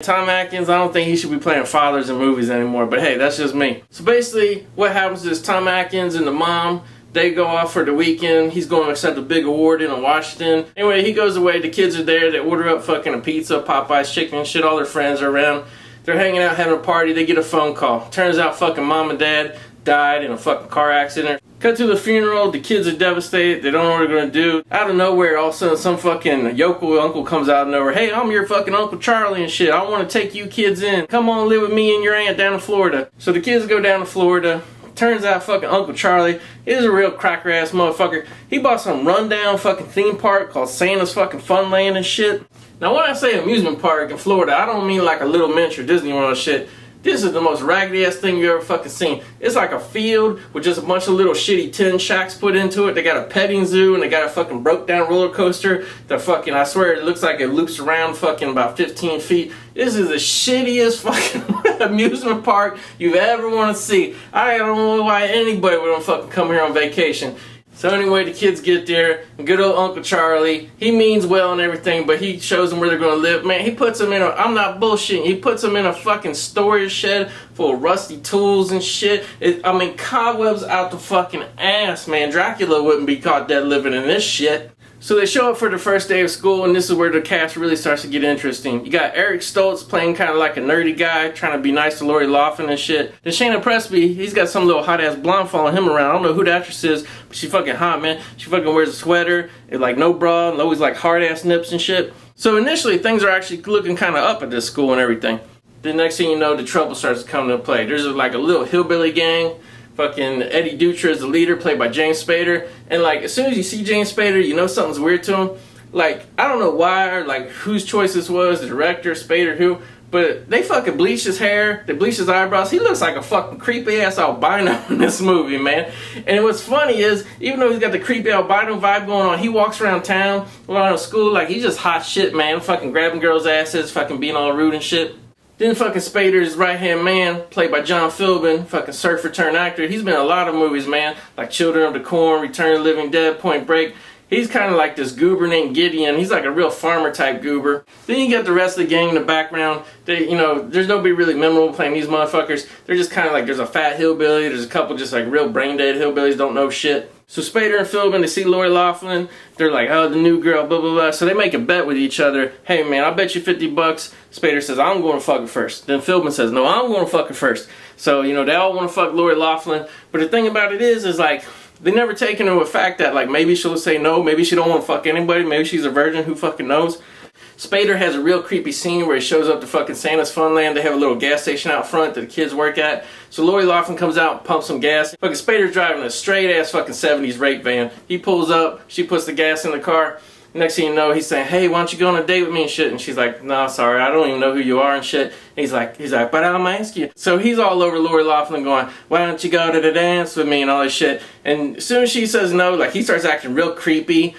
Tom Atkins, I don't think he should be playing fathers in movies anymore, but hey, that's just me. So basically, what happens is Tom Atkins and the mom, they go off for the weekend. He's going to accept a big award in Washington. Anyway, he goes away. The kids are there. They order up fucking a pizza, Popeye's chicken and shit. All their friends are around. They're hanging out, having a party. They get a phone call. Turns out fucking mom and dad died in a fucking car accident. Cut to the funeral. The kids are devastated. They don't know what they're going to do. Out of nowhere, all of a sudden, some fucking yokel uncle comes out of nowhere. Hey, I'm your fucking Uncle Charlie and shit. I want to take you kids in. Come on, live with me and your aunt down in Florida. So the kids go down to Florida. Turns out fucking Uncle Charlie is a real cracker ass motherfucker. He bought some rundown fucking theme park called Santa's fucking Funland and shit. Now when I say amusement park in Florida, I don't mean like a little miniature Disney World shit. This is the most raggedy ass thing you ever fucking seen. It's like a field with just a bunch of little shitty tin shacks put into it. They got a petting zoo and they got a fucking broke down roller coaster. The fucking, I swear it looks like it loops around fucking about 15 feet. This is the shittiest fucking amusement park you've ever want to see. I don't know why anybody would fucking come here on vacation. So anyway, the kids get there, and good old Uncle Charlie, he means well and everything, but he shows them where they're going to live. Man, he puts them in a, I'm not bullshitting, he puts them in a fucking storage shed full of rusty tools and shit. I mean, cobwebs out the fucking ass, man. Dracula wouldn't be caught dead living in this shit. So they show up for the first day of school, and this is where the cast really starts to get interesting. You got Eric Stoltz playing kind of like a nerdy guy, trying to be nice to Lori Loughlin and shit. Then Shayna Presby, he's got some little hot ass blonde following him around. I don't know who the actress is, but she fucking hot, man. She fucking wears a sweater, and like no bra, and always like hard ass nips and shit. So initially, things are actually looking kind of up at this school and everything. The next thing you know, the trouble starts to come into play. There's like a little hillbilly gang. Fucking Eddie Dutra is the leader, played by James Spader. And like, as soon as you see James Spader, you know something's weird to him. Like, I don't know why, or like whose choice this was, the director, Spader, who. But they fucking bleached his hair, they bleached his eyebrows. He looks like a fucking creepy ass albino in this movie, man. And what's funny is, even though he's got the creepy albino vibe going on, he walks around town, around school, like he's just hot shit, man. Fucking grabbing girls' asses, fucking being all rude and shit. Then fucking Spader's right-hand man, played by John Philbin, fucking surfer turned actor. He's been in a lot of movies, man, like Children of the Corn, Return of the Living Dead, Point Break. He's kind of like this goober named Gideon. He's like a real farmer type goober. Then you got the rest of the gang in the background. They, you know, there's nobody really memorable playing these motherfuckers. They're just kind of like, there's a fat hillbilly, there's a couple just like real brain dead hillbillies, don't know shit. So Spader and Philbin, they see Lori Loughlin, they're like, oh, the new girl, blah, blah, blah. So they make a bet with each other. Hey, man, I'll bet you 50 bucks. Spader says, I'm going to fuck her first. Then Philbin says, no, I'm going to fuck her first. So, you know, they all want to fuck Lori Loughlin. But the thing about it is like, they never take into a fact that, like, maybe she'll say no, maybe she don't want to fuck anybody, maybe she's a virgin, who fucking knows. Spader has a real creepy scene where he shows up to fucking Santa's Funland. They have a little gas station out front that the kids work at. So Lori Loughlin comes out, pumps some gas. Fucking Spader's driving a straight ass fucking 70s rape van. He pulls up, she puts the gas in the car. Next thing you know, he's saying, hey, why don't you go on a date with me and shit? And she's like, no, sorry, I don't even know who you are and shit. And he's like, but I'm gonna ask you. So he's all over Lori Loughlin going, why don't you go to the dance with me and all this shit. And as soon as she says no, like he starts acting real creepy.